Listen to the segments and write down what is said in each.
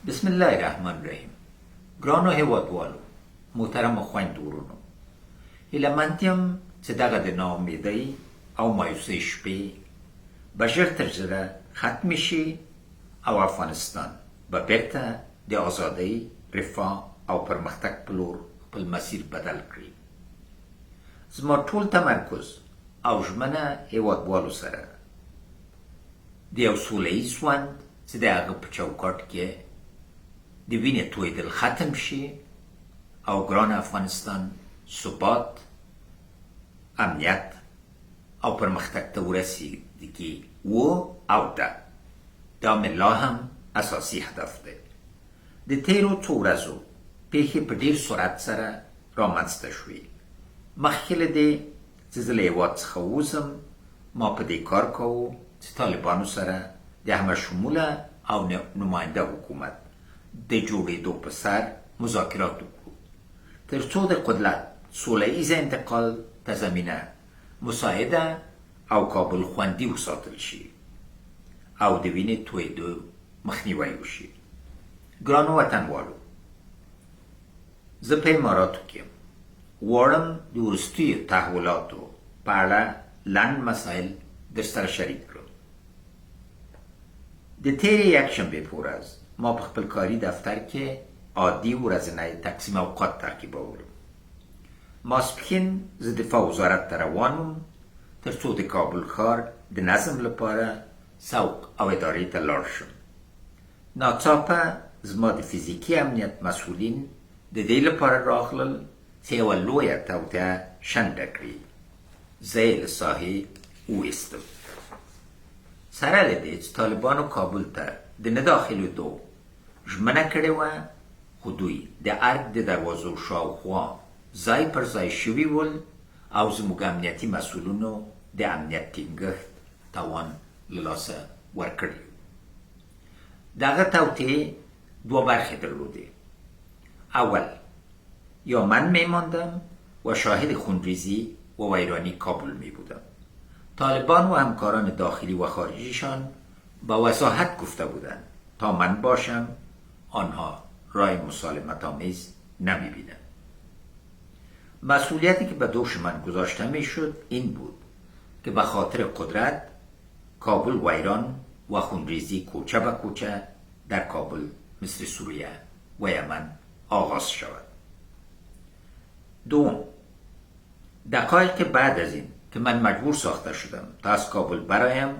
بسم الله الرحمن الرحیم. ګرانو هیوادوالو، محترم خویندورونو، هیلهمندیم چې دغه د ناامیدۍ او مایوسۍ شپې به ژر تر ژره ختمې شي او افغانستان به بیرته د ازادۍ، رفاه او پرمختګ په لور خپل مسیر بدل کړي. زما ټول تمرکز او ژمنه هیوادوالو سره د یو سوله ییز ژوند چې د هغه په چوکاټ کې د وینې تویدل ختم شي او ګران افغانستان ثبات، امنیت او پرمختګ ته ورسیږي و او ده. دا مې لا هم اساسي هدف دی. د تیرو څو ورځو پیښې په ډیر سرعت سره رامنځته شوې. مخکې له دې چې زه له هېواد څخه ووځم، ما په دې کار کوو چې طالبانو سره د همه شموله او نماینده حکومت د جوړېدو په سر مذاکرات وکړو، تر څو د قدرت سوله ییز انتقال ته زمینه مساعده او کابل خوندي وساتل شي او د وینې تویېدو مخنیوی وشي. ګرانو وطنوالو، زه په اماراتو کې غواړم د وروستیو تحولاتو په اړه لنډ مسایل در سره شریک کړم. د تیرې یکشنبې په ورځ ما په خپل کاري دفتر کې عادي ورځنی تقسیم اوقات تعقیبولم. ماسپښین زه دفاع وزارت ته روان وم تر څو د کابل ښار د نظم لپاره سوق او ادارې ته لاړ شم. ناڅاپه زما د فزیکي امنیت مسئولین د دې لپاره راغلل چې یوه لویه توطیه شنډه کړي. زه یې له ساحې وویستم. سره له دې چې طالبانو کابل ته د نه داخلېدو ژمنه کړې وه، خو دوی د ارګ د دروازو شاوخوا ځای پر ځای شوي ول او زموږ امنیتي مسؤلینو د امنیت ټینګښت توان له لاسه ورکړی. دغه توطیې دوه برخې درلودې. اول، یا من میماندم و شاهد خونریزی و ویرانی کابل می بودم. طالبان و همکاران داخلی و خارجیشان با وضاحت گفته بودند تا من باشم آنها رای مسالمت آمیز نمی بینند. مسئولیتی که به دوش من گذاشته می شد این بود که به خاطر قدرت کابل ویران و خونریزی کوچه به کوچه در کابل مثل سوریه و یمن آغاز شود. دوم، دقایق بعد از این که من مجبور ساخته شدم تا از کابل برایم،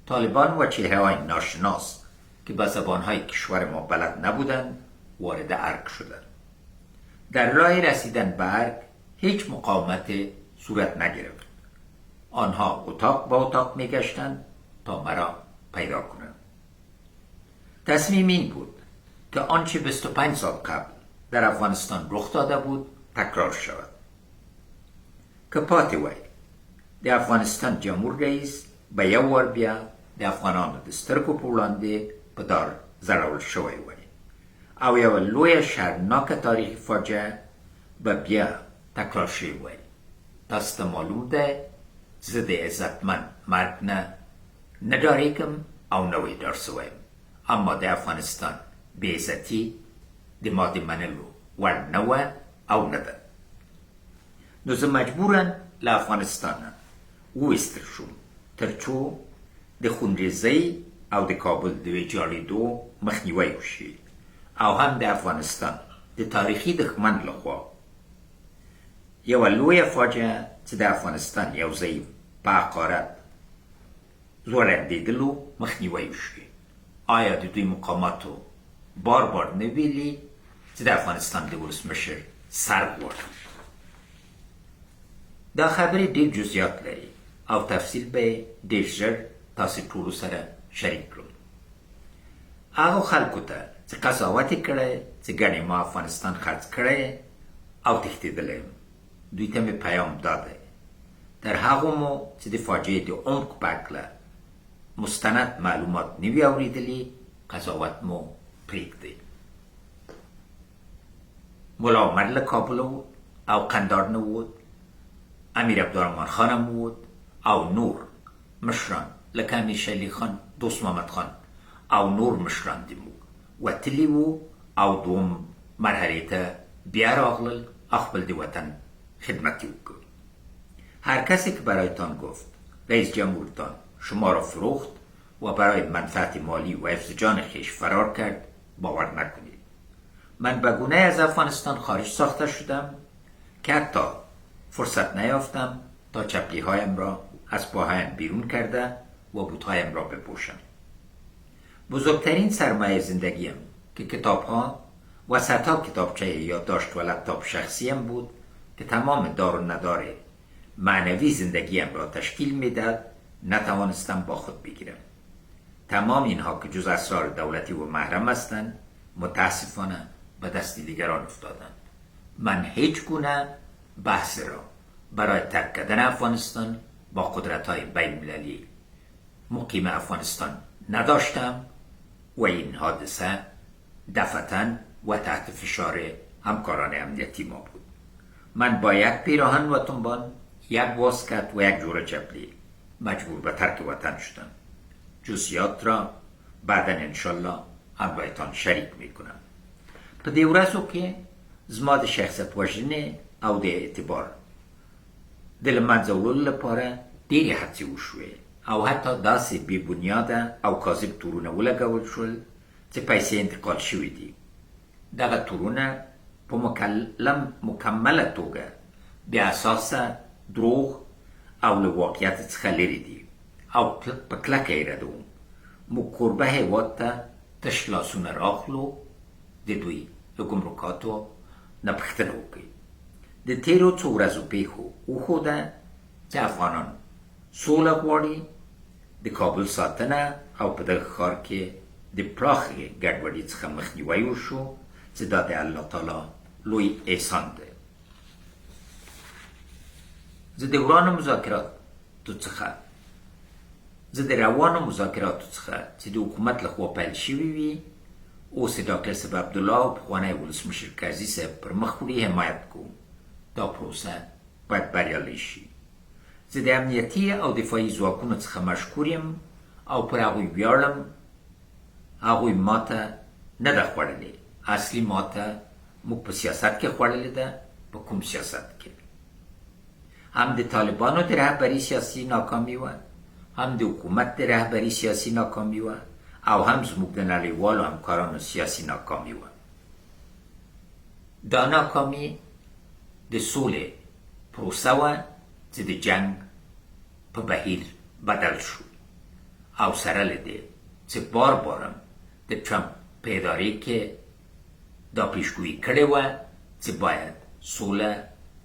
طالبان و چهره‌های ناشناس که به زبانهای کشور ما بلد نبودند وارد ارگ شدند. در راه رسیدن به ارگ هیچ مقاومت صورت نگرفت. آنها اتاق با اتاق میگشتند تا مرا پیدا کنند. تصمیم این بود که آنچه 25 سال قبل در افغانستان رخ داده بود تکرار شود. که پاتې وای، د افغانستان جمهور رئیس به یو وار بیا د افغانانو د سترګو په وړاندې په دار ځړول شوی وای او یوه لویه شرمناکه تاریخي فاجعه به بیا تکرار شوی وای. تاسو ته معلوم ده زه د عزتمن مرګ نه ډارېږم او نه ویډار سوی یم، اما د افغانستان بېعزتي د ما د منلو وړ نه وه او نه ده. نو زه مجبورم له افغانستانه وویستل شوم تر څو د خونریزۍ او د کابل د ویجاړېدو مخنیوی وشي او هم د افغانستان د تاریخي دښمن لخوا یوه لویه فاجعه چې د افغانستان یو ځای په حقارت ځوړندېدلو مخنیوی وشي. آیا د دوی مقاماتو بار بار نه ویلي چې د افغانستان د ولسمشر سر غواړي؟ دا خبرې ډېر جزئیات لري او تفصیل به ډېر ژر تاسې ټولو سره شریک کړم. هغو خلکو ته چې قضاوت یې کړی چې ګڼې ما افغانستان خرڅ کړی او تښتېدلی یم، دوی ته مې پیام دا دی: تر هغو مو چې د فاجعې د عمق په هکله مستند معلومات نه وي اورېدلي، قضاوت مو پرېږدئ. ملا عمر له کابل او قندار نه ووت، امیر عبدالرحمن خان هم ووت او نور مشران لکه امیر شلی خان، دوست محمد خان او نور مشران د موږ وتلی وو او دوم مرحله ته بیا راغلل خپل د وطن خدمتی وکړ. هر کسی که برایتان گفت رئیس جمهورتان شما را فروخت و برای منفعت مالی و حفظ جان خویش فرار کرد باور نکنید. من به گونه از افغانستان خارج ساخته شدم که حتی فرصت نیافتم تا چپلی هایم را از پاهایم بیرون کرده و بوتهایم را بپوشم. بزرگترین سرمایه زندگیم که کتاب ها و صدها کتابچه یادداشت و لپتاپ شخصیم بود که تمام دار و ندار معنوی زندگیم را تشکیل میداد نتوانستم با خود بگیرم. تمام اینها که جز اسرار دولتی و محرم هستند متاسفانه به دست دیگران افتادند. من هیچ گونه بحث را برای ترک کردن افغانستان با قدرت‌های بین‌المللی مقیم افغانستان نداشتم و این حادثه دفعتاً و تحت فشار همکاران امنیتی ما بود. من با یک پیراهن و تنبان، یک واسکت و یک جوره چپلی مجبور به ترک وطن شدم. جزئیات را بعدا انشالله همراهتان شریک میکنم. په دې ورځو کې زما د شخصیت وژنې او د اعتبار د له منځه وړلو لپاره ډېرې هڅې وشوې او حتی داسې بې بنیاده او کاذب تورونه ولګول شول چې پیسې انتقال شوي دي. دغه تورونه په مکمله توګه بې اساسه دروغ او له واقعیت څخه لرې دي او په کلکه یې ردوم. موږ کوربه هېواد ته تش لاسونه راخلو د دوی له ګمرکاتو نه پوښتنه وکړئ. د تېرو څو ورځو پیښو وښوده چې افغانان سوله غواړي، د کابل ساتنه او په دغه ښار کې د پراخې ګډوډۍ څخه مخنیوی وشو چې دا د الله تعالی لوی احسان دی. زه د روانو مذاکراتو څخه چې د حکومت لخوا پیل شوي وي اوس د ډاکټر صاحب عبدالله او پخوانی ولسمشر کرزي صاحب پر مخ وړي حمایت کوم. دا پروسه باید بریالی شي. زه د امنیتي او دفاعي ځواکونو څخه مشکور یم او پر هغوی ویاړم. هغوی ماته نه ده خوړلې. اصلي ماته موږ په سیاست کې خوړلې ده. په کوم سیاست کې؟ هم د طالبانو د رهبري سیاسي ناکامي وه، هم د حکومت د رهبري سیاسي ناکامي وه او هم زموږ د نړیوالو همکارانو سیاسي ناکامي وه. دا ناکامي د سولې پروسه وه چې د جنگ په بهیر بدل شو او سره له دې چې بار بارم د ټرمپ په ادارې کې دا پیشګویي کړې وه چې باید سوله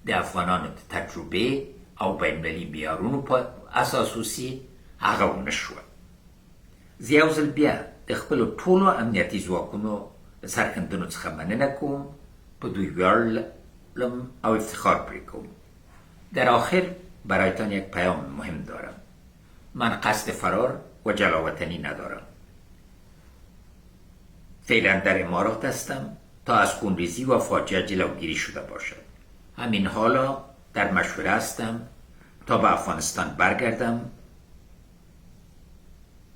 د افغانانو د تجربې او بین‌المللي معیارونو په اساس وسي، هغه ونه شوه. زه یو ځل بیا د خپلو ټولو امنیتي ځواکونو د سرښندنو څخه مننه کوم. په دوی ویاړم او افتخار پرې کوم. در آخر برایتان یک پیام مهم دارم. من قصد فرار و جلاوطنی ندارم. فعلا در امارات هستم تا از خونریزی و فاجعه جلوگیری شده باشد. همین حالا در مشوره هستم تا به افغانستان برگردم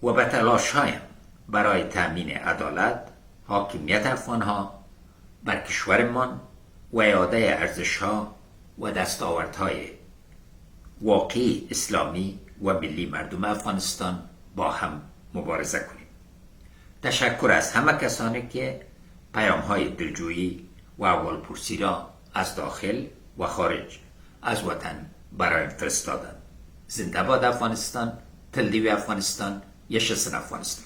و به تلاش‌هایم برای تأمین عدالت، حاکمیت افغانها بر کشورمان و اعاده ارزش‌ها و دستاوردهای واقعی اسلامی و ملی مردم افغانستان با هم مبارزه کنیم. تشکر از همه کسانی که پیام‌های دلجویی و احوالپرسی را از داخل و خارج از وطن برایم فرستادند. زنده باد افغانستان، تل دی وی افغانستان، yaşasın Afganistan.